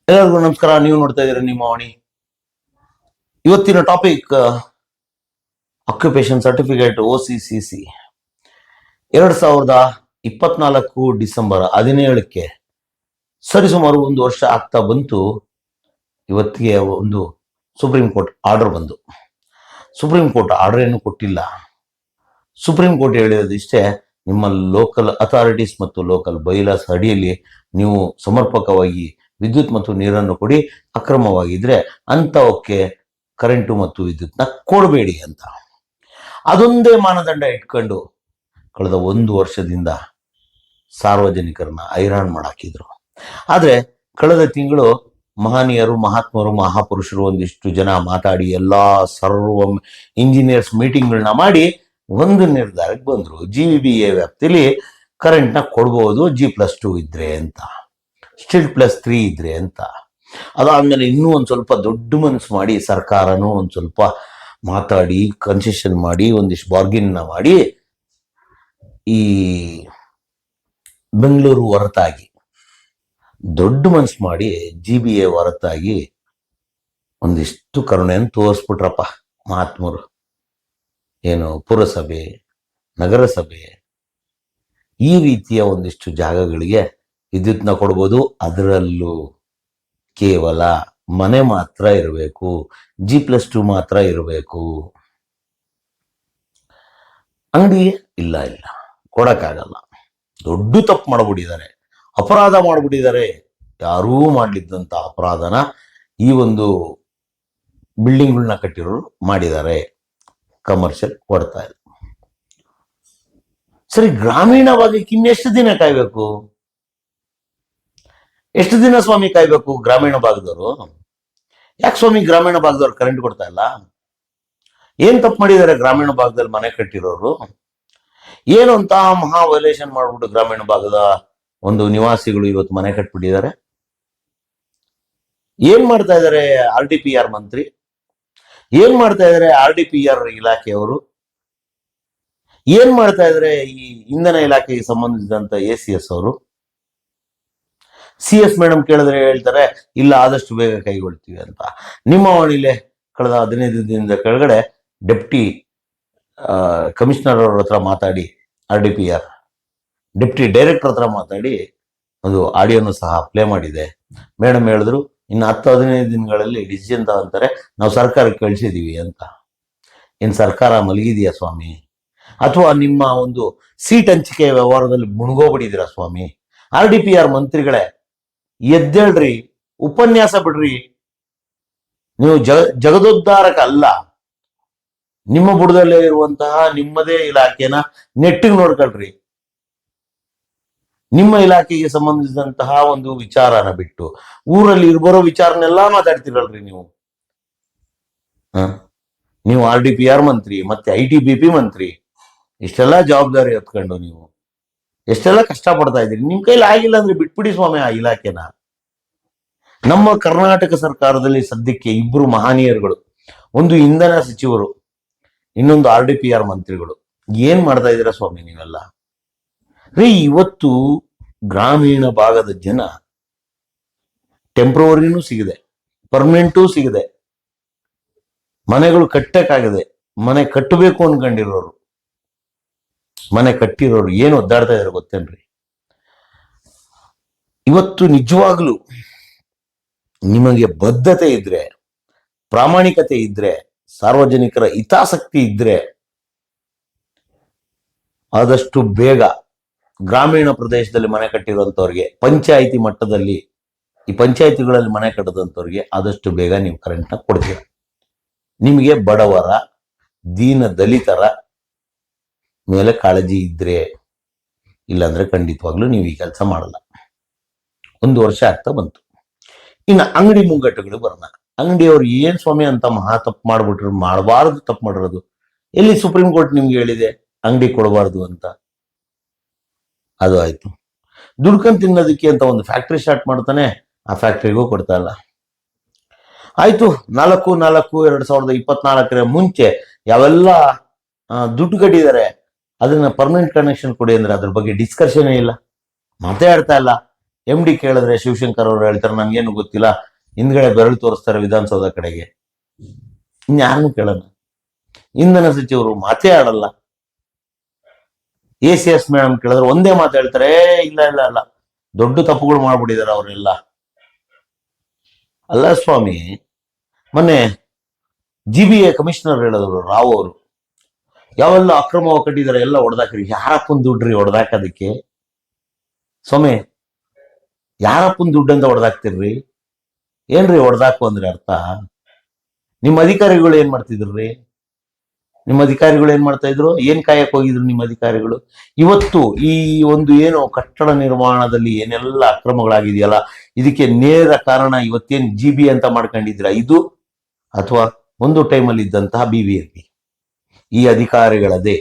ಎಲ್ಲರಿಗೂ ನಮಸ್ಕಾರ. ನೀವು ನೋಡ್ತಾ ಇದ್ದೀರಾ ನಿಮ್ಮ ವಾಣಿ. ಇವತ್ತಿನ topic occupation certificate OCCC 2024 December 17ಕ್ಕೆ ಸರಿಸುಮಾರು ಒಂದು ವರ್ಷ ಆಗ್ತಾ ಬಂತು. ಇವತ್ತಿಗೆ ಒಂದು ಸುಪ್ರೀಂ ಕೋರ್ಟ್ ಆರ್ಡರ್ ಬಂದು, ಸುಪ್ರೀಂ ಕೋರ್ಟ್ ಆರ್ಡರ್ ಏನು ಕೊಟ್ಟಿಲ್ಲ. ಸುಪ್ರೀಂ ಕೋರ್ಟ್ ಹೇಳಿರೋದಿಷ್ಟೇ, ನಿಮ್ಮ ಲೋಕಲ್ ಅಥಾರಿಟೀಸ್ ಮತ್ತು ಲೋಕಲ್ ಬೈಲಾಸ್ ಅಡಿಯಲ್ಲಿ ನೀವು ಸಮರ್ಪಕವಾಗಿ ವಿದ್ಯುತ್ ಮತ್ತು ನೀರನ್ನು ಕೊಡಿ, ಅಕ್ರಮವಾಗಿದ್ರೆ ಅಂಥವಕ್ಕೆ ಕರೆಂಟು ಮತ್ತು ವಿದ್ಯುತ್ನ ಕೊಡಬೇಡಿ ಅಂತ. ಅದೊಂದೇ ಮಾನದಂಡ ಇಟ್ಕೊಂಡು ಕಳೆದ ಒಂದು ವರ್ಷದಿಂದ ಸಾರ್ವಜನಿಕರನ್ನ ಹೈರಾಣ್ ಮಾಡಾಕಿದ್ರು. ಆದರೆ ಕಳೆದ ತಿಂಗಳು ಮಹನೀಯರು, ಮಹಾತ್ಮರು, ಮಹಾಪುರುಷರು ಒಂದಿಷ್ಟು ಜನ ಮಾತಾಡಿ ಎಲ್ಲಾ ಸರ್ವ ಇಂಜಿನಿಯರ್ಸ್ ಮೀಟಿಂಗ್ಗಳನ್ನ ಮಾಡಿ ಒಂದು ನಿರ್ಧಾರಕ್ಕೆ ಬಂದ್ರು. GVBA ವ್ಯಾಪ್ತಿಯಲ್ಲಿ ಕರೆಂಟ್ನ ಕೊಡ್ಬೋದು G+2 ಇದ್ರೆ ಅಂತ, ಸ್ಟಿಲ್ +3 ಇದ್ರೆ ಅಂತ. ಅದಾದ್ಮೇಲೆ ಇನ್ನೂ ಒಂದು ಸ್ವಲ್ಪ ದೊಡ್ಡ ಮನಸ್ಸು ಮಾಡಿ ಸರ್ಕಾರನೂ ಒಂದು ಸ್ವಲ್ಪ ಮಾತಾಡಿ ಕನ್ಸೆಷನ್ ಮಾಡಿ ಒಂದಿಷ್ಟು ಬಾರ್ಗಿನ್ನ ಮಾಡಿ ಈ ಬೆಂಗಳೂರು ಹೊರತಾಗಿ ದೊಡ್ಡ ಮನಸ್ಸು ಮಾಡಿ GBA ಹೊರತಾಗಿ ಒಂದಿಷ್ಟು ಕರುಣೆಯನ್ನು ತೋರಿಸ್ಬಿಟ್ರಪ್ಪ ಮಹಾತ್ಮರು. ಏನು ಪುರಸಭೆ, ನಗರಸಭೆ ಈ ರೀತಿಯ ಒಂದಿಷ್ಟು ಜಾಗಗಳಿಗೆ ವಿದ್ಯುತ್ನ ಕೊಡ್ಬೋದು. ಅದರಲ್ಲೂ ಕೇವಲ ಮನೆ ಮಾತ್ರ ಇರಬೇಕು, G+2 ಮಾತ್ರ ಇರಬೇಕು. ಅಂಗಡಿ ಇಲ್ಲ ಕೊಡಕ್ಕಾಗಲ್ಲ. ದೊಡ್ಡ ತಪ್ಪು ಮಾಡ್ಬಿಟ್ಟಿದ್ದಾರೆ, ಅಪರಾಧ ಮಾಡ್ಬಿಟ್ಟಿದ್ದಾರೆ. ಯಾರೂ ಮಾಡ್ಲಿದ್ದಂತ ಅಪರಾಧನ ಈ ಒಂದು ಬಿಲ್ಡಿಂಗ್ಗಳನ್ನ ಕಟ್ಟಿರೋರು ಮಾಡಿದ್ದಾರೆ. ಕಮರ್ಷಿಯಲ್ ಕೊಡ್ತಾ ಇಲ್ಲ. ಸರಿ, ಗ್ರಾಮೀಣ ಭಾಗಕ್ಕೆ ಇನ್ನೆಷ್ಟು ದಿನ ಕಾಯ್ಬೇಕು? ಎಷ್ಟು ದಿನ ಸ್ವಾಮಿ ಕಾಯ್ಬೇಕು ಗ್ರಾಮೀಣ ಭಾಗದವರು? ಯಾಕೆ ಸ್ವಾಮಿ ಗ್ರಾಮೀಣ ಭಾಗದವ್ರು ಕರೆಂಟ್ ಕೊಡ್ತಾ ಇಲ್ಲ? ಏನ್ ತಪ್ಪು ಮಾಡಿದ್ದಾರೆ ಗ್ರಾಮೀಣ ಭಾಗದಲ್ಲಿ ಮನೆ ಕಟ್ಟಿರೋರು? ಏನು ಅಂತ ಮಹಾ ವೈಲೇಷನ್ ಮಾಡ್ಬಿಟ್ಟು ಗ್ರಾಮೀಣ ಭಾಗದ ಒಂದು ನಿವಾಸಿಗಳು ಇವತ್ತು ಮನೆ ಕಟ್ಬಿಟ್ಟಿದ್ದಾರೆ? ಏನ್ ಮಾಡ್ತಾ ಇದ್ದಾರೆ RDPR ಮಂತ್ರಿ? ಏನ್ ಮಾಡ್ತಾ ಇದ್ದಾರೆ RDPR ಇಲಾಖೆಯವರು? ಏನ್ ಮಾಡ್ತಾ ಇದ್ದಾರೆ ಈ ಇಂಧನ ಇಲಾಖೆಗೆ ಸಂಬಂಧಿಸಿದಂತ ACS ಅವರು? CS ಮೇಡಮ್ ಕೇಳಿದ್ರೆ ಹೇಳ್ತಾರೆ ಇಲ್ಲ ಆದಷ್ಟು ಬೇಗ ಕೈಗೊಳ್ತೀವಿ ಅಂತ. ನಿಮ್ಮ ವಾಣಿಲೆ ಕಳೆದ 15 ದಿನದ ಕೆಳಗಡೆ ಡೆಪ್ಟಿ ಕಮಿಷನರ್ ಅವ್ರ ಹತ್ರ ಮಾತಾಡಿ, RDPR ಡೆಪ್ಟಿ ಡೈರೆಕ್ಟರ್ ಹತ್ರ ಮಾತಾಡಿ ಒಂದು ಆಡಿಯೋನು ಸಹ ಪ್ಲೇ ಮಾಡಿದೆ. ಮೇಡಮ್ ಹೇಳಿದ್ರು ಇನ್ನು 10-15 ದಿನಗಳಲ್ಲಿ ಡಿಸಿಷನ್ ತಗೊಂತಾರೆ, ನಾವು ಸರ್ಕಾರಕ್ಕೆ ಕಳಿಸಿದೀವಿ ಅಂತ. ಏನ್ ಸರ್ಕಾರ ಮಲಗಿದೆಯಾ ಸ್ವಾಮಿ? ಅಥವಾ ನಿಮ್ಮ ಒಂದು ಸೀಟ್ ಹಂಚಿಕೆ ವ್ಯವಹಾರದಲ್ಲಿ ಮುಳುಗೋಗ್ಬಿಟ್ಟಿದ್ದೀರಾ ಸ್ವಾಮಿ? RDPR ಮಂತ್ರಿಗಳೇ ಎದ್ದೇಳ್ರಿ, ಉಪನ್ಯಾಸ ಬಿಡ್ರಿ. ನೀವು ಜಗದೋದ್ಧಾರಕ ಅಲ್ಲ. ನಿಮ್ಮ ಬುಡದಲ್ಲೇ ಇರುವಂತಹ ನಿಮ್ಮದೇ ಇಲಾಖೆನ ನೆಟ್ಟಿಗೆ ನೋಡ್ಕೊಳ್ರಿ. ನಿಮ್ಮ ಇಲಾಖೆಗೆ ಸಂಬಂಧಿಸಿದಂತಹ ಒಂದು ವಿಚಾರನ ಬಿಟ್ಟು ಊರಲ್ಲಿ ಇರ್ಬರೋ ವಿಚಾರನೆಲ್ಲಾ ಮಾತಾಡ್ತಿರಲ್ರಿ ನೀವು. ನೀವು RDPR ಮಂತ್ರಿ ಮತ್ತೆ ITBP ಮಂತ್ರಿ, ಇಷ್ಟೆಲ್ಲ ಜವಾಬ್ದಾರಿ ಹೊತ್ಕೊಂಡು ನೀವು ಎಷ್ಟೆಲ್ಲ ಕಷ್ಟ ಪಡ್ತಾ ಇದ್ದೀರಿ. ನಿಮ್ ಕೈಲಿ ಆಗಿಲ್ಲ ಅಂದ್ರೆ ಬಿಟ್ಬಿಡಿ ಸ್ವಾಮಿ ಆ ಇಲಾಖೆನ. ನಮ್ಮ ಕರ್ನಾಟಕ ಸರ್ಕಾರದಲ್ಲಿ ಸದ್ಯಕ್ಕೆ 2 ಮಹನೀಯರುಗಳು, ಒಂದು ಇಂಧನ ಸಚಿವರು, ಇನ್ನೊಂದು RDPR ಮಂತ್ರಿಗಳು. ಏನ್ ಮಾಡ್ತಾ ಇದ್ದೀರಾ ಸ್ವಾಮಿ ನೀವೆಲ್ಲ? ಇವತ್ತು ಗ್ರಾಮೀಣ ಭಾಗದ ಜನ ಟೆಂಪ್ರವರಿನೂ ಸಿಗಿದೆ, ಪರ್ಮನೆಂಟೂ ಸಿಗಿದೆ, ಮನೆಗಳು ಕಟ್ಟಕ್ಕಾಗದೆ ಮನೆ ಕಟ್ಟಬೇಕು ಅನ್ಕೊಂಡಿರೋರು, ಮನೆ ಕಟ್ಟಿರೋರು ಏನು ಒದ್ದಾಡ್ತಾ ಇದಾರೆ ಗೊತ್ತೇನ್ರಿ? ಇವತ್ತು ನಿಜವಾಗ್ಲೂ ನಿಮಗೆ ಬದ್ಧತೆ ಇದ್ರೆ, ಪ್ರಾಮಾಣಿಕತೆ ಇದ್ರೆ, ಸಾರ್ವಜನಿಕರ ಹಿತಾಸಕ್ತಿ ಇದ್ರೆ ಆದಷ್ಟು ಬೇಗ ಗ್ರಾಮೀಣ ಪ್ರದೇಶದಲ್ಲಿ ಮನೆ ಕಟ್ಟಿರುವಂತವ್ರಿಗೆ, ಪಂಚಾಯಿತಿ ಮಟ್ಟದಲ್ಲಿ ಈ ಪಂಚಾಯಿತಿಗಳಲ್ಲಿ ಮನೆ ಕಟ್ಟದಂತವ್ರಿಗೆ ಆದಷ್ಟು ಬೇಗ ನೀವು ಕರೆಂಟ್ನ ಕೊಡ್ತೀರ. ನಿಮಗೆ ಬಡವರ, ದೀನ ದಲಿತರ ಮೇಲೆ ಕಾಳಜಿ ಇದ್ರೆ, ಇಲ್ಲಾಂದ್ರೆ ಖಂಡಿತವಾಗ್ಲೂ ನೀವು ಈ ಕೆಲಸ ಮಾಡಲ್ಲ. 1 ವರ್ಷ ಆಗ್ತಾ ಬಂತು. ಇನ್ನು ಅಂಗಡಿ ಮುಂಗಟ್ಟುಗಳು ಬರೋಣ. ಅಂಗಡಿಯವ್ರು ಏನ್ ಸ್ವಾಮಿ ಅಂತ ಮಹಾ ತಪ್ಪು ಮಾಡ್ಬಿಟ್ರು? ಮಾಡಬಾರದು ತಪ್ಪು ಮಾಡಿರೋದು. ಎಲ್ಲಿ ಸುಪ್ರೀಂ ಕೋರ್ಟ್ ನಿಮ್ಗೆ ಹೇಳಿದೆ ಅಂಗಡಿ ಕೊಡಬಾರ್ದು ಅಂತ? ಅದು ಆಯ್ತು. ದುಡ್ಕೊಂಡ್ ತಿನ್ನೋದಕ್ಕೆ ಅಂತ ಒಂದು ಫ್ಯಾಕ್ಟ್ರಿ ಸ್ಟಾರ್ಟ್ ಮಾಡ್ತಾನೆ, ಆ ಫ್ಯಾಕ್ಟ್ರಿಗೂ ಕೊಡ್ತಾ ಇಲ್ಲ. ಆಯ್ತು, 4/4/2024 ಮುಂಚೆ ಯಾವೆಲ್ಲ ದುಡ್ಡು ಕಟ್ಟಿದ್ದಾರೆ ಅದನ್ನ ಪರ್ಮನೆಂಟ್ ಕನೆಕ್ಷನ್ ಕೊಡಿ ಅಂದ್ರೆ ಅದ್ರ ಬಗ್ಗೆ ಡಿಸ್ಕಷನ್ ಇಲ್ಲ, ಮಾತಾಡ್ತಾ ಇಲ್ಲ. MD ಕೇಳಿದ್ರೆ ಶಿವಶಂಕರ್ ಅವರು ಹೇಳ್ತಾರೆ ನನ್ಗೇನು ಗೊತ್ತಿಲ್ಲ, ಹಿಂದ್ಗಡೆ ಬೆರಳು ತೋರಿಸ್ತಾರೆ ವಿಧಾನಸೌಧ ಕಡೆಗೆ. ಇನ್ಯಾರನ್ನು ಕೇಳಲ್ಲ. ಇಂಧನ ಸಚಿವರು ಮಾತೇ ಆಡಲ್ಲ. ACS ಮೇಡಮ್ ಕೇಳಿದ್ರೆ ಒಂದೇ ಮಾತು ಹೇಳ್ತಾರೆ, ಇಲ್ಲ ಇಲ್ಲ ಅಲ್ಲ, ದೊಡ್ಡ ತಪ್ಪುಗಳು ಮಾಡ್ಬಿಟ್ಟಿದ್ದಾರೆ ಅವರೆಲ್ಲ. ಅಲ್ಲ ಸ್ವಾಮಿ, ಮೊನ್ನೆ GBA ಕಮಿಷನರ್ ಹೇಳಿದ್ರು ರಾವ್ ಅವರು, ಯಾವೆಲ್ಲ ಅಕ್ರಮವಾಗಿ ಕಟ್ಟಿದ್ದಾರೆ ಎಲ್ಲ ಹೊಡೆದಾಕ್ರಿ. ಯಾರಪ್ಪನ ದುಡ್ಡ್ರಿ ಹೊಡೆದಾಕೋದಕ್ಕೆ? ಸ್ವಾಮಿ, ಯಾರಪ್ಪನ ದುಡ್ಡಂತ ಹೊಡೆದಾಕ್ತಿರ್ರಿ? ಏನ್ರಿ ಹೊಡೆದಾಕು ಅಂದ್ರೆ ಅರ್ಥ? ನಿಮ್ಮ ಅಧಿಕಾರಿಗಳು ಏನ್ ಮಾಡ್ತಿದ್ರಿ? ನಿಮ್ಮ ಅಧಿಕಾರಿಗಳು ಏನ್ ಮಾಡ್ತಾ ಇದ್ರು? ಏನ್ ಕಾಯಕ್ ಹೋಗಿದ್ರು ನಿಮ್ಮ ಅಧಿಕಾರಿಗಳು? ಇವತ್ತು ಈ ಒಂದು ಏನು ಕಟ್ಟಡ ನಿರ್ಮಾಣದಲ್ಲಿ ಏನೆಲ್ಲ ಅಕ್ರಮಗಳಾಗಿದೆಯಲ್ಲ, ಇದಕ್ಕೆ ನೇರ ಕಾರಣ ಇವತ್ತೇನ್ GB ಅಂತ ಮಾಡ್ಕೊಂಡಿದ್ರ ಇದು, ಅಥವಾ ಒಂದು ಟೈಮಲ್ಲಿ ಇದ್ದಂತಹ BBMP ಈ ಅಧಿಕಾರಿಗಳದೇ.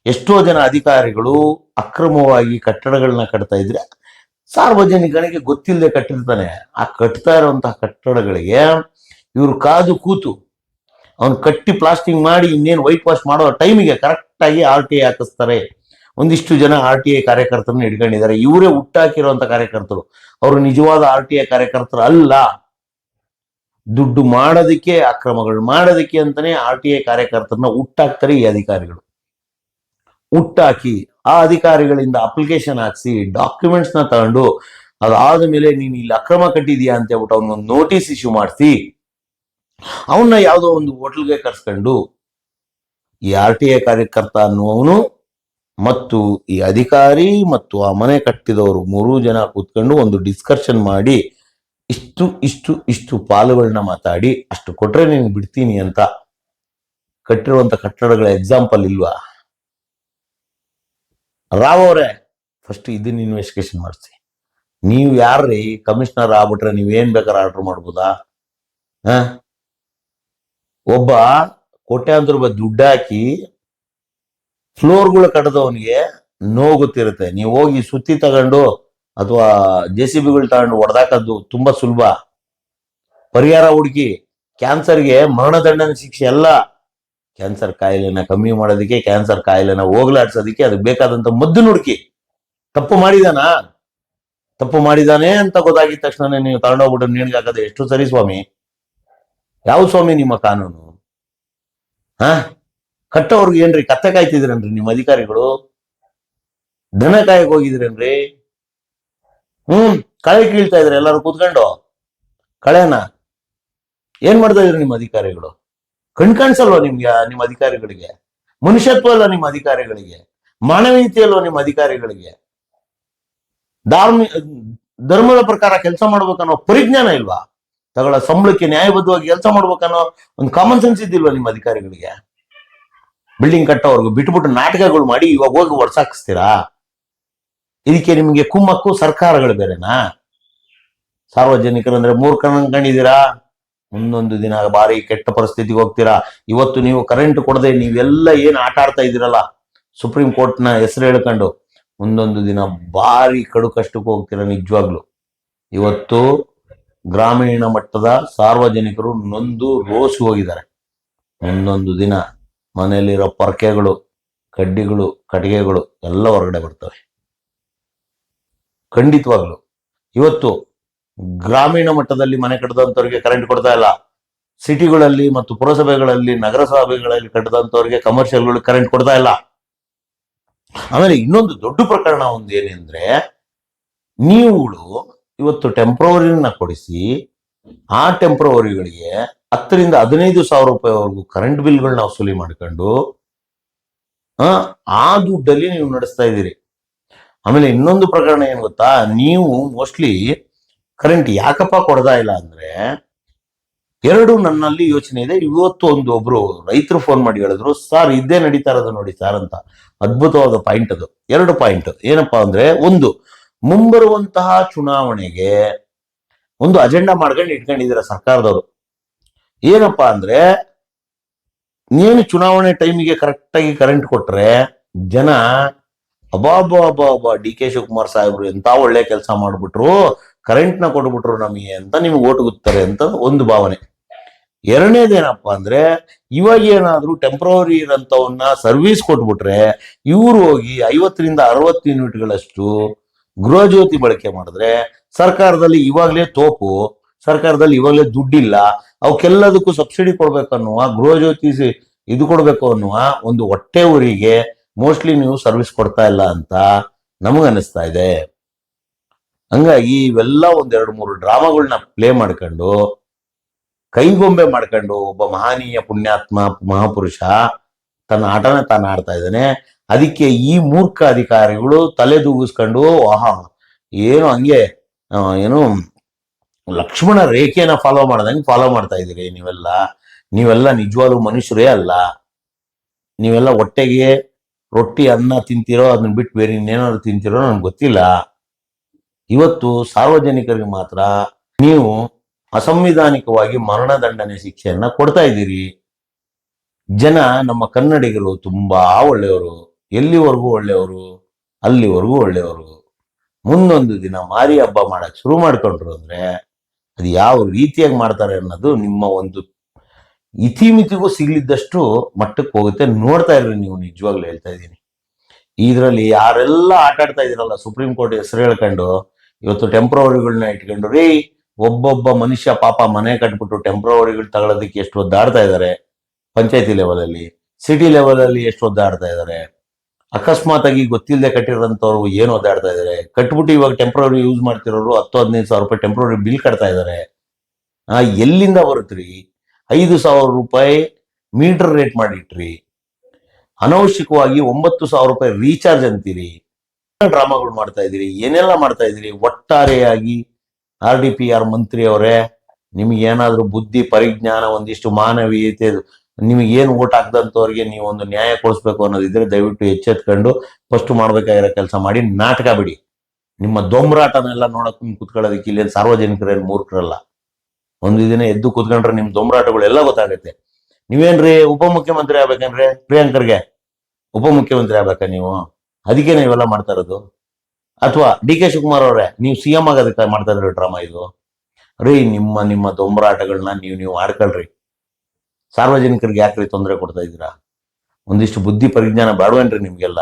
ಎಷ್ಟೋ ಜನ ಅಧಿಕಾರಿಗಳು ಅಕ್ರಮವಾಗಿ ಕಟ್ಟಡಗಳನ್ನ ಕಟ್ತಾ ಇದ್ರೆ ಸಾರ್ವಜನಿಕನಿಗೆ ಗೊತ್ತಿಲ್ಲದೆ ಕಟ್ಟಿರ್ತಾನೆ. ಆ ಕಟ್ತಾ ಇರುವಂತಹ ಕಟ್ಟಡಗಳಿಗೆ ಇವರು ಕಾದು ಕೂತು ಅವನು ಕಟ್ಟಿ ಪ್ಲಾಸ್ಟಿಂಗ್ ಮಾಡಿ ಇನ್ನೇನು ವೈಟ್ ವಾಶ್ ಮಾಡೋ ಟೈಮಿಗೆ ಕರೆಕ್ಟ್ ಆಗಿ RTI ಹಾಕಿಸ್ತಾರೆ. ಒಂದಿಷ್ಟು ಜನ RTI ಕಾರ್ಯಕರ್ತರನ್ನ ಹಿಡ್ಕೊಂಡಿದ್ದಾರೆ. ಇವರೇ ಹುಟ್ಟಾಕಿರುವಂತ ಕಾರ್ಯಕರ್ತರು, ಅವರು ನಿಜವಾದ RTI ಕಾರ್ಯಕರ್ತರು ಅಲ್ಲ. ದುಡ್ಡು ಮಾಡೋದಕ್ಕೆ, ಅಕ್ರಮಗಳು ಮಾಡೋದಕ್ಕೆ ಅಂತಾನೆ RTI ಕಾರ್ಯಕರ್ತರನ್ನ ಹುಟ್ಟಾಕ್ತಾರೆ ಈ ಅಧಿಕಾರಿಗಳು. ಹುಟ್ಟಾಕಿ ಆ ಅಧಿಕಾರಿಗಳಿಂದ ಅಪ್ಲಿಕೇಶನ್ ಹಾಕ್ಸಿ ಡಾಕ್ಯುಮೆಂಟ್ಸ್ ನ ತಗೊಂಡು, ಅದಾದ ಮೇಲೆ ನೀನು ಇಲ್ಲಿ ಅಕ್ರಮ ಕಟ್ಟಿದ್ಯಾ ಅಂತ ಹೇಳ್ಬಿಟ್ಟು ಅವನೊಂದು ನೋಟಿಸ್ ಇಶ್ಯೂ ಮಾಡಿಸಿ ಅವನ್ನ ಯಾವುದೋ ಒಂದು ಹೋಟೆಲ್ಗೆ ಕರ್ಸ್ಕೊಂಡು ಈ RTI ಕಾರ್ಯಕರ್ತ ಅನ್ನುವವನು ಮತ್ತು ಈ ಅಧಿಕಾರಿ ಮತ್ತು ಆ ಮನೆ ಕಟ್ಟಿದವರು 3 ಜನ ಕೂತ್ಕೊಂಡು ಒಂದು ಡಿಸ್ಕಷನ್ ಮಾಡಿ ಇಷ್ಟು ಇಷ್ಟು ಇಷ್ಟು ಪಾಲುಗಳನ್ನ ಮಾತಾಡಿ ಅಷ್ಟು ಕೊಟ್ರೆ ನೀನು ಬಿಡ್ತೀನಿ ಅಂತ ಕಟ್ಟಿರುವಂತ ಕಟ್ಟಡಗಳ ಎಕ್ಸಾಂಪಲ್ ಇಲ್ವಾ? ರಾವ್ ಅವರೇ, ಫಸ್ಟ್ ಇದನ್ನ ಇನ್ವೆಸ್ಟಿಗೇಷನ್ ಮಾಡಿಸಿ. ನೀವು ಯಾರ್ರೀ ಕಮಿಷನರ್ ಆಗ್ಬಿಟ್ರೆ ನೀವೇನ್ ಬೇಕಾದ್ರೆ ಆರ್ಡರ್ ಮಾಡ್ಬೋದಾ? ಒಬ್ಬ ಕೋಟ್ಯಾಂತರ ರೂಪಾಯಿ ದುಡ್ಡು ಹಾಕಿ ಫ್ಲೋರ್ಗಳು ಕಟ್ಟದವನಿಗೆ ನೋವು ಗೊತ್ತಿರುತ್ತೆ. ನೀವು ಹೋಗಿ ಸುತ್ತಿ ತಗೊಂಡು ಅಥವಾ JCBಗಳು ತಗೊಂಡು ಹೊಡೆದಾಕದ್ದು ತುಂಬಾ ಸುಲಭ. ಪರಿಹಾರ ಹುಡುಕಿ, ಕ್ಯಾನ್ಸರ್ಗೆ ಮರಣದಂಡನೆ ಶಿಕ್ಷೆ ಅಲ್ಲ, ಕ್ಯಾನ್ಸರ್ ಕಾಯಿಲೆನ ಕಮ್ಮಿ ಮಾಡೋದಕ್ಕೆ, ಕ್ಯಾನ್ಸರ್ ಕಾಯಿಲೆನ ಹೋಗ್ಲಾಡ್ಸೋದಕ್ಕೆ ಅದಕ್ಕೆ ಬೇಕಾದಂತ ಮದ್ದನ್ನು ಹುಡುಕಿ. ತಪ್ಪು ಮಾಡಿದಾನೆ ಅಂತ ಗೊತ್ತಾಗಿದ ತಕ್ಷಣ ನೀವು ತಗೊಂಡೋಗ್ಬಿಟ್ಟು ನೇಣಿಗೆ ಹಾಕೋದು ಎಷ್ಟು ಸರಿ ಸ್ವಾಮಿ? ಯಾವ ಸ್ವಾಮಿ ನಿಮ್ಮ ಕಾನೂನು? ಕಟ್ಟೋರ್ಗೆ ಏನ್ರಿ ಕತ್ತೆ ಕಾಯ್ತಿದ್ರೇನ್ರಿ ನಿಮ್ಮ ಅಧಿಕಾರಿಗಳು? ದನ ಕಾಯಕ್ ಹೋಗಿದ್ರೇನ್ರಿ? ಕಳೆ ಕೀಳ್ತಾ ಇದ್ರೆ ಎಲ್ಲರೂ ಕೂತ್ಕೊಂಡು ಕಳೆನ ಏನ್ ಮಾಡ್ತಾ ಇದ್ರಿ ನಿಮ್ಮ ಅಧಿಕಾರಿಗಳು? ಕಣ್ಕಾಣಿಸಲ್ವ ನಿಮ್ಗೆ? ನಿಮ್ಮ ಅಧಿಕಾರಿಗಳಿಗೆ ಮನುಷ್ಯತ್ವ ಅಲ್ಲ, ನಿಮ್ಮ ಅಧಿಕಾರಿಗಳಿಗೆ ಮಾನವೀಯತೆ ಅಲ್ವ ನಿಮ್ಮ ಅಧಿಕಾರಿಗಳಿಗೆ? ಧರ್ಮದ ಪ್ರಕಾರ ಕೆಲಸ ಮಾಡ್ಬೇಕನ್ನೋ ಪರಿಜ್ಞಾನ ಇಲ್ವಾ? ತಗೊಳ್ಳೋ ಸಂಬಳಕ್ಕೆ ನ್ಯಾಯಬದ್ಧವಾಗಿ ಕೆಲಸ ಮಾಡ್ಬೇಕನ್ನೋ ಒಂದು ಕಾಮನ್ ಸೆನ್ಸ್ ಇದ್ದಿಲ್ವಾ ನಿಮ್ಮ ಅಧಿಕಾರಿಗಳಿಗೆ? ಬಿಲ್ಡಿಂಗ್ ಕಟ್ಟೋರ್ಗು ಬಿಟ್ಬಿಟ್ಟು ನಾಟಕಗಳು ಮಾಡಿ ಇವಾಗ ಹೋಗಿ ಹೊಡ್ಸಾಕಿಸ್ತೀರಾ? ಇದಕ್ಕೆ ನಿಮ್ಗೆ ಕುಮ್ಮಕ್ಕು ಸರ್ಕಾರಗಳು ಬೇರೆನಾ? ಸಾರ್ವಜನಿಕರಂದ್ರೆ ಮೂರ್ಖನ ಕಂಡಿದ್ದೀರಾ? ಮುಂದೊಂದು ದಿನ ಭಾರಿ ಕೆಟ್ಟ ಪರಿಸ್ಥಿತಿಗೆ ಹೋಗ್ತೀರಾ. ಇವತ್ತು ನೀವು ಕರೆಂಟ್ ಕೊಡದೆ ನೀವೆಲ್ಲ ಏನ್ ಆಟ ಆಡ್ತಾ ಇದ್ದೀರಲ್ಲ ಸುಪ್ರೀಂ ಕೋರ್ಟ್ನ ಹೆಸರು ಹೇಳ್ಕೊಂಡು, ಮುಂದೊಂದು ದಿನ ಭಾರಿ ಕಡು ಕಷ್ಟಕ್ಕೆ ಹೋಗ್ತೀರಾ ನಿಜವಾಗ್ಲು. ಇವತ್ತು ಗ್ರಾಮೀಣ ಮಟ್ಟದ ಸಾರ್ವಜನಿಕರು ನೊಂದು ರೋಸಿ ಹೋಗಿದ್ದಾರೆ. ಮುಂದೊಂದು ದಿನ ಮನೆಯಲ್ಲಿರೋ ಪೊರಕೆಗಳು, ಕಡ್ಡಿಗಳು, ಕಟ್ಟಿಗೆಗಳು ಎಲ್ಲ ಹೊರಗಡೆ ಬರ್ತವೆ ಖಂಡಿತವಾಗ್ಲು. ಇವತ್ತು ಗ್ರಾಮೀಣ ಮಟ್ಟದಲ್ಲಿ ಮನೆ ಕಟ್ಟದಂತವ್ರಿಗೆ ಕರೆಂಟ್ ಕೊಡ್ತಾ ಇಲ್ಲ. ಸಿಟಿಗಳಲ್ಲಿ ಮತ್ತು ಪುರಸಭೆಗಳಲ್ಲಿ, ನಗರಸಭೆಗಳಲ್ಲಿ ಕಟ್ಟದಂತವ್ರಿಗೆ ಕಮರ್ಷಿಯಲ್ಗಳು ಕರೆಂಟ್ ಕೊಡ್ತಾ ಇಲ್ಲ. ಆಮೇಲೆ ಇನ್ನೊಂದು ದೊಡ್ಡ ಪ್ರಕರಣ ಒಂದು ಏನೆಂದ್ರೆ, ನೀವುಗಳು ಇವತ್ತು ಟೆಂಪ್ರವರಿನ ಕೊಡಿಸಿ ಆ ಟೆಂಪ್ರವರಿಗಳಿಗೆ 10,000 ರಿಂದ 15,000 ರೂಪಾಯಿವರೆಗೂ ಕರೆಂಟ್ ಬಿಲ್ಗಳನ್ನ ವಸೂಲಿ ಮಾಡ್ಕೊಂಡು ಆ ದುಡ್ಡಲ್ಲಿ ನೀವು ನಡೆಸ್ತಾ ಇದ್ದೀರಿ. ಆಮೇಲೆ ಇನ್ನೊಂದು ಪ್ರಕರಣ ಏನ್ ಗೊತ್ತಾ, ನೀವು ಮೋಸ್ಟ್ಲಿ ಕರೆಂಟ್ ಯಾಕಪ್ಪ ಕೊಡ್ತಾ ಇಲ್ಲ ಅಂದ್ರೆ, ಎರಡು ನನ್ನಲ್ಲಿ ಯೋಚನೆ ಇದೆ. ಇವತ್ತು ಒಬ್ರು ರೈತರು ಫೋನ್ ಮಾಡಿ ಹೇಳಿದ್ರು, ಸರ್ ಇದೇ ನಡೀತಾ ಇರೋದು ನೋಡಿ ಸರ್ ಅಂತ. ಅದ್ಭುತವಾದ ಪಾಯಿಂಟ್ ಅದು. 2 ಪಾಯಿಂಟ್ ಏನಪ್ಪಾ ಅಂದ್ರೆ, ಒಂದು, ಮುಂಬರುವಂತಹ ಚುನಾವಣೆಗೆ ಒಂದು ಅಜೆಂಡಾ ಮಾಡ್ಕೊಂಡು ಇಟ್ಕೊಂಡಿದ್ದೀರ ಸರ್ಕಾರದವರು. ಏನಪ್ಪಾ ಅಂದ್ರೆ, ನೀನು ಚುನಾವಣೆ ಟೈಮಿಗೆ ಕರೆಕ್ಟ್ ಆಗಿ ಕರೆಂಟ್ ಕೊಟ್ರೆ ಜನ ಅಬಾಬಾ DK ಶಿವಕುಮಾರ್ ಸಾಹೇಬ್ರು ಎಂತ ಒಳ್ಳೆ ಕೆಲಸ ಮಾಡ್ಬಿಟ್ರು, ಕರೆಂಟ್ ನ ಕೊಟ್ಬಿಟ್ರು ನಮಗೆ ಅಂತ ನಿಮ್ಗೆ ಓಟ್ ಗುತ್ತಾರೆ ಅಂತ ಒಂದು ಭಾವನೆ. ಎರಡನೇದೇನಪ್ಪಾ ಅಂದ್ರೆ, ಇವಾಗ ಏನಾದ್ರೂ ಟೆಂಪ್ರವರಿ ಇರೋಂಥವನ್ನ ಸರ್ವಿಸ್ ಕೊಟ್ಬಿಟ್ರೆ ಇವ್ರು ಹೋಗಿ 50 ರಿಂದ 60 ಯೂನಿಟ್ಗಳಷ್ಟು ಗೃಹಜ್ಯೋತಿ ಬಳಕೆ ಮಾಡಿದ್ರೆ ಸರ್ಕಾರದಲ್ಲಿ ಇವಾಗಲೇ ತೋಪು, ಸರ್ಕಾರದಲ್ಲಿ ಇವಾಗಲೇ ದುಡ್ಡಿಲ್ಲ, ಅವಕ್ಕೆಲ್ಲದಕ್ಕೂ ಸಬ್ಸಿಡಿ ಕೊಡ್ಬೇಕು ಅನ್ನುವ, ಗೃಹಜ್ಯೋತಿ ಇದು ಕೊಡ್ಬೇಕು ಅನ್ನುವ ಒಂದು ಹೊಟ್ಟೆ ಊರಿಗೆ ಮೋಸ್ಟ್ಲಿ ನೀವು ಸರ್ವಿಸ್ ಕೊಡ್ತಾ ಇಲ್ಲ ಅಂತ ನಮಗನ್ನಿಸ್ತಾ ಇದೆ. ಹಂಗಾಗಿ ಇವೆಲ್ಲ ಒಂದೆರಡು ಮೂರು ಡ್ರಾಮಾಗಳನ್ನ ಪ್ಲೇ ಮಾಡ್ಕೊಂಡು ಕೈಗೊಂಬೆ ಮಾಡ್ಕೊಂಡು ಒಬ್ಬ ಮಹನೀಯ ಪುಣ್ಯಾತ್ಮ ಮಹಾಪುರುಷ ತನ್ನ ಆಟನ ತಾನು ಆಡ್ತಾ ಇದ್ದಾನೆ. ಅದಕ್ಕೆ ಈ ಮೂರ್ಖ ಅಧಿಕಾರಿಗಳು ತಲೆ ದೂಗಿಸ್ಕೊಂಡು ಆಹಾ ಏನು ಹಂಗೆ ಏನು ಲಕ್ಷ್ಮಣ ರೇಖೆನ ಫಾಲೋ ಮಾಡ್ದಂಗೆ ಫಾಲೋ ಮಾಡ್ತಾ ಇದ್ದೀರಿ ನೀವೆಲ್ಲ ನಿಜವಾಗ್ಲೂ ಮನುಷ್ಯರೇ ಅಲ್ಲ. ನೀವೆಲ್ಲ ಹೊಟ್ಟೆಗೆ ರೊಟ್ಟಿ ಅನ್ನ ತಿಂತಿರೋ, ಅದನ್ನ ಬಿಟ್ಟು ಬೇರೆ ಇನ್ನೇನಾದ್ರು ತಿಂತಿರೋ ನನ್ಗೆ ಗೊತ್ತಿಲ್ಲ. ಇವತ್ತು ಸಾರ್ವಜನಿಕರಿಗೆ ಮಾತ್ರ ನೀವು ಅಸಂವಿಧಾನಿಕವಾಗಿ ಮರಣದಂಡನೆ ಶಿಕ್ಷೆಯನ್ನ ಕೊಡ್ತಾ ಇದ್ದೀರಿ. ಜನ ನಮ್ಮ ಕನ್ನಡಿಗರು ತುಂಬಾ ಒಳ್ಳೆಯವರು, ಎಲ್ಲಿವರೆಗೂ ಒಳ್ಳೆಯವರು ಅಲ್ಲಿವರೆಗೂ ಒಳ್ಳೆಯವರು. ಮುಂದೊಂದು ದಿನ ಮಾರಿ ಹಬ್ಬ ಮಾಡಕ್ ಶುರು ಮಾಡ್ಕೊಂಡ್ರು ಅಂದ್ರೆ ಅದು ಯಾವ ರೀತಿಯಾಗಿ ಮಾಡ್ತಾರೆ ಅನ್ನೋದು ನಿಮ್ಮ ಒಂದು ಇತಿಮಿತಿಗೂ ಸಿಗ್ಲಿದ್ದಷ್ಟು ಮಟ್ಟಕ್ಕೆ ಹೋಗುತ್ತೆ. ನೋಡ್ತಾ ಇರ್ರಿ ನೀವು, ನಿಜವಾಗ್ಲೂ ಹೇಳ್ತಾ ಇದ್ದೀನಿ. ಇದರಲ್ಲಿ ಯಾರೆಲ್ಲ ಆಟ ಆಡ್ತಾ ಇದ್ದೀರಲ್ಲ ಸುಪ್ರೀಂ ಕೋರ್ಟ್ ಹೆಸರು ಹೇಳ್ಕೊಂಡು ಇವತ್ತು ಟೆಂಪ್ರವರಿಗಳನ್ನ ಇಟ್ಕೊಂಡು ರೀ, ಒಬ್ಬೊಬ್ಬ ಮನುಷ್ಯ ಪಾಪ ಮನೆ ಕಟ್ಬಿಟ್ಟು ಟೆಂಪ್ರವರಿಗಳು ತಗೊಳ್ಳೋದಕ್ಕೆ ಎಷ್ಟು ಒದ್ದಾಡ್ತಾ ಇದ್ದಾರೆ. ಪಂಚಾಯತಿ ಲೆವೆಲ್ ಅಲ್ಲಿ, ಸಿಟಿ ಲೆವೆಲ್ ಅಲ್ಲಿ ಎಷ್ಟು ಒದ್ದಾಡ್ತಾ ಇದ್ದಾರೆ. ಅಕಸ್ಮಾತ್ ಆಗಿ ಗೊತ್ತಿಲ್ಲದೆ ಕಟ್ಟಿರೋಂಥವ್ರು ಏನು ಒದ್ದಾಡ್ತಾ ಇದ್ದಾರೆ. ಕಟ್ಬಿಟ್ಟು ಇವಾಗ ಟೆಂಪ್ರವರಿ ಯೂಸ್ ಮಾಡ್ತಿರೋರು 10-15 ಸಾವಿರ ರೂಪಾಯಿ ಟೆಂಪ್ರವರಿ ಬಿಲ್ ಕಟ್ತಾ ಇದ್ದಾರೆ. ಎಲ್ಲಿಂದ ಬರುತ್ತ್ರಿ? 5,000 ರೂಪಾಯಿ ಮೀಟರ್ ರೇಟ್ ಮಾಡಿಟ್ರಿ. ಅನವಶ್ಯಕವಾಗಿ 9,000 ರೂಪಾಯಿ ರೀಚಾರ್ಜ್ ಅಂತೀರಿ. ಡ್ರಾಮಾಗಳು ಮಾಡ್ತಾ ಇದ್ದೀರಿ, ಏನೆಲ್ಲ ಮಾಡ್ತಾ ಇದ್ದೀರಿ. ಒಟ್ಟಾರೆಯಾಗಿ RDPR ಮಂತ್ರಿ ಅವರೇ, ನಿಮ್ಗೆ ಏನಾದ್ರೂ ಬುದ್ಧಿ ಪರಿಜ್ಞಾನ ಒಂದಿಷ್ಟು ಮಾನವೀಯತೆ, ನಿಮಗೆ ಏನು ಓಟ್ ಹಾಕ್ದಂಥವ್ರಿಗೆ ನೀವು ಒಂದು ನ್ಯಾಯ ಕೊಡಿಸ್ಬೇಕು ಅನ್ನೋದಿದ್ರೆ ದಯವಿಟ್ಟು ಎಚ್ಚೆತ್ಕೊಂಡು ಫಸ್ಟ್ ಮಾಡ್ಬೇಕಾಗಿರೋ ಕೆಲಸ ಮಾಡಿ. ನಾಟಕ ಬಿಡಿ. ನಿಮ್ಮ ದೊಂಬರಾಟನೆಲ್ಲ ನೋಡಕ್ ಕುತ್ಕೊಳ್ಳೋದಕ್ಕೆ ಇಲ್ಲಿ ಸಾರ್ವಜನಿಕರೇನು ಮೂರ್ಖರಲ್ಲ. ಒಂದು ದಿನ ಎದ್ದು ಕುತ್ಕೊಂಡ್ರೆ ನಿಮ್ ದೊಂಬರಾಟಗಳೆಲ್ಲ ಗೊತ್ತಾಗುತ್ತೆ. ನೀವೇನ್ರಿ ಉಪಮುಖ್ಯಮಂತ್ರಿ ಆಗ್ಬೇಕೇನ್ರಿ? ಪ್ರಿಯಾಂಕರ್ಗೆ ಉಪಮುಖ್ಯಮಂತ್ರಿ ಆಗ್ಬೇಕಾ ನೀವು? ಅದಕ್ಕೆ ನೀವೆಲ್ಲ ಮಾಡ್ತಾ ಇರೋದು? ಅಥವಾ DK ಶಿವಕುಮಾರ್ ಅವರೇ, ನೀವು CM ಆಗೋದಕ್ಕೆ ಮಾಡ್ತಾ ಇದ್ರಿ ಡ್ರಾಮಾ ಇದು? ರೀ, ನಿಮ್ಮ ದೊಂಬರಾಟಗಳನ್ನ ನೀವು ಆಡ್ಕೊಳ್ರಿ. ಸಾರ್ವಜನಿಕರಿಗೆ ಯಾಕ್ರಿ ತೊಂದರೆ ಕೊಡ್ತಾ ಇದ್ದೀರಾ? ಒಂದಿಷ್ಟು ಬುದ್ಧಿ ಪರಿಜ್ಞಾನ ಬೇಡವೇನ್ರಿ ನಿಮ್ಗೆಲ್ಲ?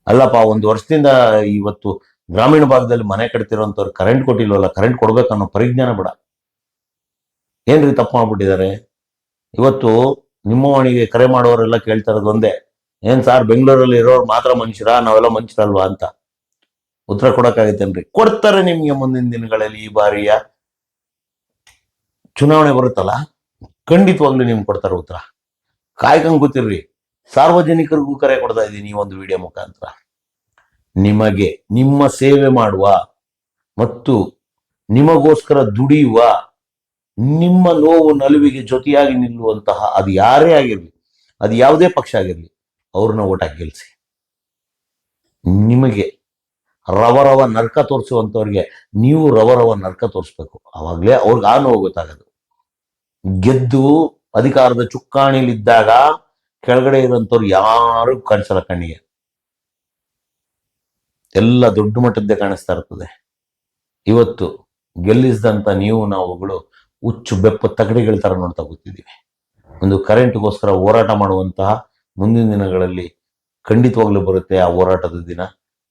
ಅಲ್ಲಪ್ಪ, 1 ವರ್ಷದಿಂದ ಇವತ್ತು ಗ್ರಾಮೀಣ ಭಾಗದಲ್ಲಿ ಮನೆ ಕಟ್ತಿರೋಂಥವ್ರು ಕರೆಂಟ್ ಕೊಟ್ಟಿಲ್ವಲ್ಲ, ಕರೆಂಟ್ ಕೊಡ್ಬೇಕನ್ನೋ ಪರಿಜ್ಞಾನ ಬೇಡ. ಏನ್ರಿ ತಪ್ಪು ಮಾಡ್ಬಿಟ್ಟಿದ್ದಾರೆ? ಇವತ್ತು ನಿಮ್ಮ ವಾಣಿಗೆ ಕರೆ ಮಾಡೋರೆಲ್ಲ ಕೇಳ್ತಾ ಇರೋದು ಒಂದೇ, ಏನ್ ಸಾರ್ ಬೆಂಗಳೂರಲ್ಲಿ ಇರೋರು ಮಾತ್ರ ಮನುಷ್ಯರಾ, ನಾವೆಲ್ಲ ಮನುಷ್ಯರಲ್ವಾ ಅಂತ ಉತ್ತರ ಕೊಡಕ್ಕಾಗತ್ತೇನ್ರಿ? ಕೊಡ್ತಾರೆ ನಿಮ್ಗೆ ಮುಂದಿನ ದಿನಗಳಲ್ಲಿ. ಈ ಬಾರಿಯ ಚುನಾವಣೆ ಬರುತ್ತಲ್ಲ, ಖಂಡಿತವಾಗ್ಲೂ ನಿಮ್ಗೆ ಕೊಡ್ತಾರೆ ಉತ್ತರ. ಕಾಯ್ಕೊಂಡ್ ಕೂತಿರ್ರಿ. ಸಾರ್ವಜನಿಕರಿಗೂ ಕರೆ ಕೊಡ್ತಾ ಇದ್ದೀನಿ ಈ ಒಂದು ವಿಡಿಯೋ ಮುಖಾಂತರ. ನಿಮಗೆ ನಿಮ್ಮ ಸೇವೆ ಮಾಡುವ ಮತ್ತು ನಿಮಗೋಸ್ಕರ ದುಡಿಯುವ, ನಿಮ್ಮ ನೋವು ನಲುವಿಗೆ ಜೊತೆಯಾಗಿ ನಿಲ್ಲುವಂತಹ ಅದು ಯಾರೇ ಆಗಿರ್ಲಿ, ಅದು ಯಾವುದೇ ಪಕ್ಷ ಆಗಿರ್ಲಿ, ಅವ್ರನ್ನ ಓಟ್ ಹಾಕಿ ಗೆಲ್ಸಿ. ನಿಮಗೆ ರವರವ ನರ್ಕ ತೋರಿಸುವಂತವ್ರಿಗೆ ನೀವು ರವರವ ನರ್ಕ ತೋರಿಸ್ಬೇಕು. ಅವಾಗ್ಲೇ ಅವ್ರಿಗೆ ಆ ನೋವು ಗೊತ್ತಾಗೋದು. ಗೆದ್ದು ಅಧಿಕಾರದ ಚುಕ್ಕಾಣಿಲಿದ್ದಾಗ ಕೆಳಗಡೆ ಇರೋಂಥವ್ರು ಯಾರು ಕಾಣಿಸಲ್ಲ ಕಣ್ಣಿಗೆ. ಎಲ್ಲ ದೊಡ್ಡ ಮಟ್ಟದ್ದೇ ಕಾಣಿಸ್ತಾ ಇರ್ತದೆ. ಇವತ್ತು ಗೆಲ್ಲಿಸಿದಂತ ನಾವುಗಳು ಹುಚ್ಚು ಬೆಪ್ಪ ತಗಡಿಗಳ ತರ ನೋಡ್ತಾ ಕೂತಿದ್ದೀವಿ. ಒಂದು ಕರೆಂಟ್ಗೋಸ್ಕರ ಹೋರಾಟ ಮಾಡುವಂತಹ ಮುಂದಿನ ದಿನಗಳಲ್ಲಿ ಖಂಡಿತವಾಗ್ಲೂ ಬರುತ್ತೆ ಆ ಹೋರಾಟದ ದಿನ.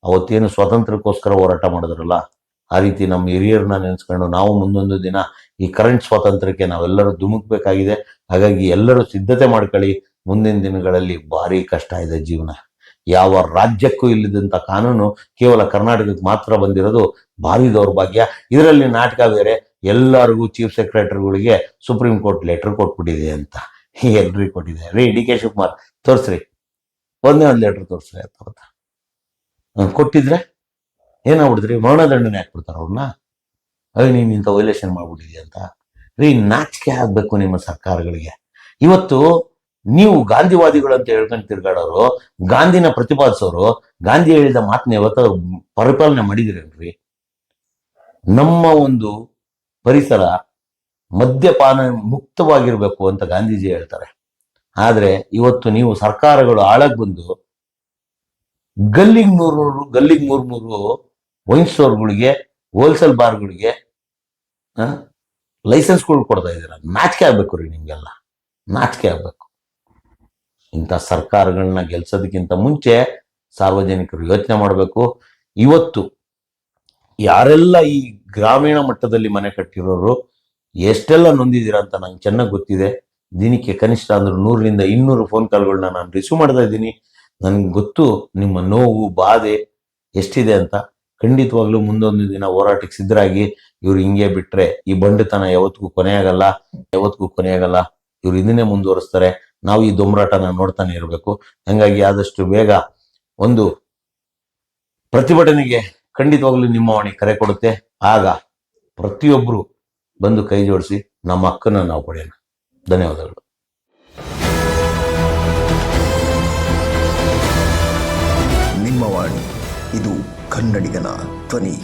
ಅವತ್ತೇನು ಸ್ವಾತಂತ್ರ್ಯಕ್ಕೋಸ್ಕರ ಹೋರಾಟ ಮಾಡಿದ್ರಲ್ಲ, ಆ ರೀತಿ ನಮ್ಮ ಹಿರಿಯರನ್ನ ನೆನೆಸ್ಕೊಂಡು ನಾವು ಮುಂದೊಂದು ದಿನ ಈ ಕರೆಂಟ್ ಸ್ವಾತಂತ್ರ್ಯಕ್ಕೆ ನಾವೆಲ್ಲರೂ ಧುಮುಕ್ಬೇಕಾಗಿದೆ. ಹಾಗಾಗಿ ಎಲ್ಲರೂ ಸಿದ್ಧತೆ ಮಾಡ್ಕೊಳ್ಳಿ. ಮುಂದಿನ ದಿನಗಳಲ್ಲಿ ಭಾರಿ ಕಷ್ಟ ಇದೆ ಜೀವನ. ಯಾವ ರಾಜ್ಯಕ್ಕೂ ಇಲ್ಲದಂತ ಕಾನೂನು ಕೇವಲ ಕರ್ನಾಟಕಕ್ಕೆ ಮಾತ್ರ ಬಂದಿರೋದು ಭಾರಿ ದೌರ್ಭಾಗ್ಯ. ಇದರಲ್ಲಿ ನಾಟಕ ಬೇರೆ. ಎಲ್ಲರಿಗೂ ಚೀಫ್ ಸೆಕ್ರೆಟರಿಗಳಿಗೆ ಸುಪ್ರೀಂ ಕೋರ್ಟ್ ಲೆಟರ್ ಕೊಟ್ಬಿಟ್ಟಿದೆ ಅಂತ. ಎಲ್ರಿಗೂ ಕೊಟ್ಟಿದೆ ರೀ. DK ಶಿವಕುಮಾರ್ ತೋರಿಸ್ರಿ, ಒಂದೇ ಒಂದು ಲೆಟರ್ ತೋರಿಸ್ರಿ ಅಂತ ಕೊಟ್ಟಿದ್ರೆ ಏನಾಗ್ಬಿಡಿದ್ರಿ? ಮರಣದಂಡನೆ ಹಾಕ್ಬಿಡ್ತಾರ ಅವ್ರನ್ನ. ನೀನ್ ಇಂಥ ವೈಲೇಷನ್ ಮಾಡ್ಬಿಟ್ಟಿದ್ಯ ಅಂತ. ರೀ, ನಾಚಿಕೆ ಆಗ್ಬೇಕು ನಿಮ್ಮ ಸರ್ಕಾರಗಳಿಗೆ. ಇವತ್ತು ನೀವು ಗಾಂಧಿವಾದಿಗಳು ಅಂತ ಹೇಳ್ಕೊಂಡು ತಿರ್ಗಾಡೋರು, ಗಾಂಧಿನ ಪ್ರತಿಪಾದಿಸೋರು, ಗಾಂಧಿ ಹೇಳಿದ ಮಾತನ್ನ ಯಾವತ್ತ ಪರಿಪಾಲನೆ ಮಾಡಿದಿರೇನ್ರಿ? ನಮ್ಮ ಒಂದು ಪರಿಸರ ಮದ್ಯಪಾನ ಮುಕ್ತವಾಗಿರ್ಬೇಕು ಅಂತ ಗಾಂಧೀಜಿ ಹೇಳ್ತಾರೆ. ಆದ್ರೆ ಇವತ್ತು ನೀವು ಸರ್ಕಾರಗಳು ಆಳಕ್ ಬಂದು ಗಲ್ಲಿಗೆ 300 ವೈನ್ ಸ್ಟೋರ್ಗಳಿಗೆ, ಹೋಲ್ಸೇಲ್ ಬಾರ್ಗಳಿಗೆ ಲೈಸೆನ್ಸ್ಗಳು ಕೊಡ್ತಾ ಇದ್ದೀರ. ನಾಚಿಕೆ ಆಗ್ಬೇಕು ರೀ ನಿಮ್ಗೆಲ್ಲ, ನಾಚಿಕೆ ಆಗ್ಬೇಕು. ಇಂಥ ಸರ್ಕಾರಗಳನ್ನ ಗೆಲ್ಸೋದಕ್ಕಿಂತ ಮುಂಚೆ ಸಾರ್ವಜನಿಕರು ಯೋಚನೆ ಮಾಡಬೇಕು. ಇವತ್ತು ಯಾರೆಲ್ಲ ಈ ಗ್ರಾಮೀಣ ಮಟ್ಟದಲ್ಲಿ ಮನೆ ಕಟ್ಟಿರೋರು ಎಷ್ಟೆಲ್ಲ ನೊಂದಿದ್ದೀರಾ ಅಂತ ನಂಗೆ ಚೆನ್ನಾಗಿ ಗೊತ್ತಿದೆ. ದಿನಕ್ಕೆ ಕನಿಷ್ಠ ಅಂದ್ರೆ 100 ರಿಂದ 200 ಫೋನ್ ಕಾಲ್ಗಳನ್ನ ನಾನು ರಿಸೀವ್ ಮಾಡ್ತಾ ಇದ್ದೀನಿ. ನನ್ಗೆ ಗೊತ್ತು ನಿಮ್ಮ ನೋವು ಬಾಧೆ ಎಷ್ಟಿದೆ ಅಂತ. ಖಂಡಿತವಾಗ್ಲೂ ಮುಂದೊಂದು ದಿನ ಹೋರಾಟಕ್ಕೆ ಸಿದ್ಧರಾಗಿ. ಇವ್ರು ಹಿಂಗೆ ಬಿಟ್ರೆ ಈ ಬಂಡತನ ಯಾವತ್ತಿಗೂ ಕೊನೆಯಾಗಲ್ಲ. ಇವ್ರು ಇದನ್ನೇ ಮುಂದುವರಿಸ್ತಾರೆ. ನಾವು ಈ ದೊಂಬರಾಟನ ನೋಡ್ತಾನೆ ಇರಬೇಕು. ಹಂಗಾಗಿ ಆದಷ್ಟು ಬೇಗ ಒಂದು ಪ್ರತಿಭಟನೆಗೆ ಖಂಡಿತವಾಗ್ಲೂ ನಿಮ್ಮ ವಾಣಿ ಕರೆ ಕೊಡುತ್ತೆ. ಆಗ ಪ್ರತಿಯೊಬ್ಬರು ಬಂದು ಕೈ ಜೋಡಿಸಿ ನಮ್ಮ ಹಕ್ಕನ್ನು ನಾವು ಪಡೆಯೋಣ. ಧನ್ಯವಾದಗಳು. ನಿಮ್ಮ ವಾಣಿ, ಇದು ಕನ್ನಡಿಗನ ಧ್ವನಿ.